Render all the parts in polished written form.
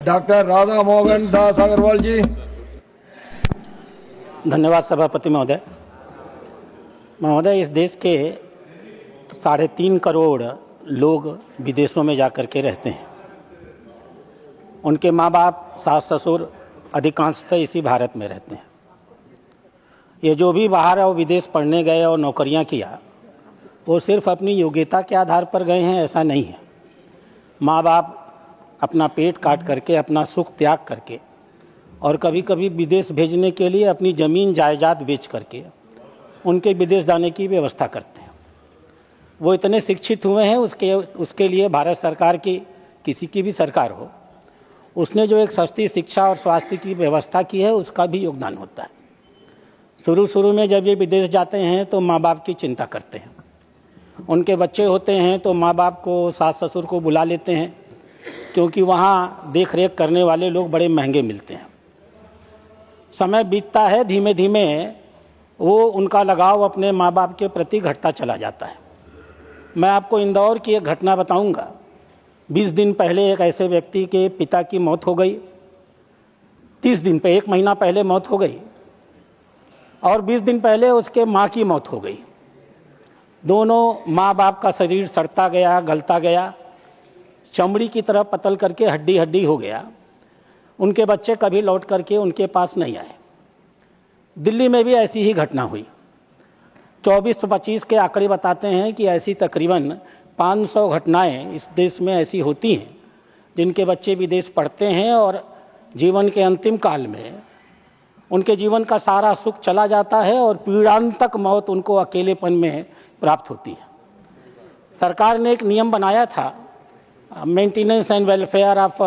Doctor Radha Mohan Das Agarwal जी। धन्यवाद सभापति महोदय। महोदय, इस देश के 3.5 करोड़ लोग विदेशों में जाकर के रहते हैं। उनके माँ बाप, सास ससुर अधिकांशतः इसी भारत में रहते हैं। ये जो भी बाहर और विदेश पढ़ने गए और नौकरियां किया, वो सिर्फ अपनी योग्यता के आधार पर गए हैं, ऐसा नहीं है। माँ बाप अपना पेट काट करके, अपना सुख त्याग करके और कभी कभी विदेश भेजने के लिए अपनी ज़मीन जायदाद बेच करके उनके विदेश जाने की व्यवस्था करते हैं। वो इतने शिक्षित हुए हैं, उसके लिए भारत सरकार की, किसी की भी सरकार हो, उसने जो एक सस्ती शिक्षा और स्वास्थ्य की व्यवस्था की है, उसका भी योगदान होता है। शुरू में जब ये विदेश जाते हैं तो माँ बाप की चिंता करते हैं। उनके बच्चे होते हैं तो माँ बाप को, सास ससुर को बुला लेते हैं, क्योंकि वहाँ देख रेख करने वाले लोग बड़े महंगे मिलते हैं। समय बीतता है, धीमे धीमे वो उनका लगाव अपने माँ बाप के प्रति घटता चला जाता है। मैं आपको इंदौर की एक घटना बताऊंगा। 20 दिन पहले एक ऐसे व्यक्ति के पिता की मौत हो गई। 30 दिन पे, 1 महीना पहले मौत हो गई और 20 दिन पहले उसके माँ की मौत हो गई। दोनों माँ बाप का शरीर सड़ता गया, गलता गया, चमड़ी की तरह पतल करके हड्डी हड्डी हो गया। उनके बच्चे कभी लौट करके उनके पास नहीं आए। दिल्ली में भी ऐसी ही घटना हुई। 24-25 के आंकड़े बताते हैं कि ऐसी तकरीबन 500 घटनाएं इस देश में ऐसी होती हैं जिनके बच्चे विदेश पढ़ते हैं और जीवन के अंतिम काल में उनके जीवन का सारा सुख चला जाता है और पीड़ांतक मौत उनको अकेलेपन में प्राप्त होती है। सरकार ने एक नियम बनाया था, maintenance and welfare of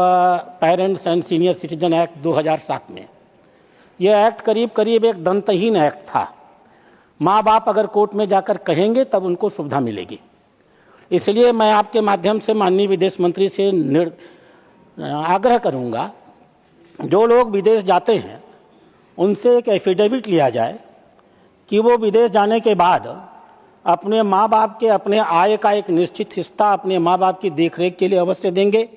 parents and senior citizen act 2007 में। यह एक्ट करीब एक दंतहीन एक्ट था। माँ बाप अगर कोर्ट में जाकर कहेंगे तब उनको सुविधा मिलेगी। इसलिए मैं आपके माध्यम से माननीय विदेश मंत्री से आग्रह करूँगा, जो लोग विदेश जाते हैं उनसे एक एफिडेविट लिया जाए कि वो विदेश जाने के बाद अपने माँ बाप के अपने आय का एक निश्चित हिस्सा अपने माँ बाप की देखरेख के लिए अवश्य देंगे।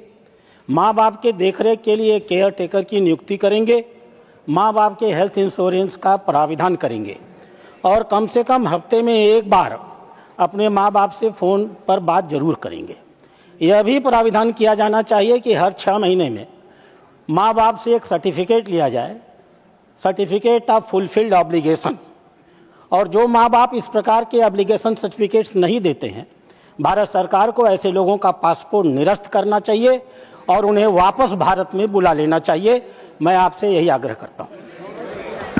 माँ बाप के देखरेख के लिए केयर टेकर की नियुक्ति करेंगे। माँ बाप के हेल्थ इंश्योरेंस का प्राविधान करेंगे और कम से कम हफ्ते में 1 बार अपने माँ बाप से फ़ोन पर बात जरूर करेंगे। यह भी प्राविधान किया जाना चाहिए कि हर 6 महीने में माँ बाप से एक सर्टिफिकेट लिया जाए, सर्टिफिकेट ऑफ फुलफिल्ड ऑब्लिगेशन। और जो माँ बाप इस प्रकार के ऑब्लिगेशन सर्टिफिकेट्स नहीं देते हैं, भारत सरकार को ऐसे लोगों का पासपोर्ट निरस्त करना चाहिए और उन्हें वापस भारत में बुला लेना चाहिए। मैं आपसे यही आग्रह करता हूँ।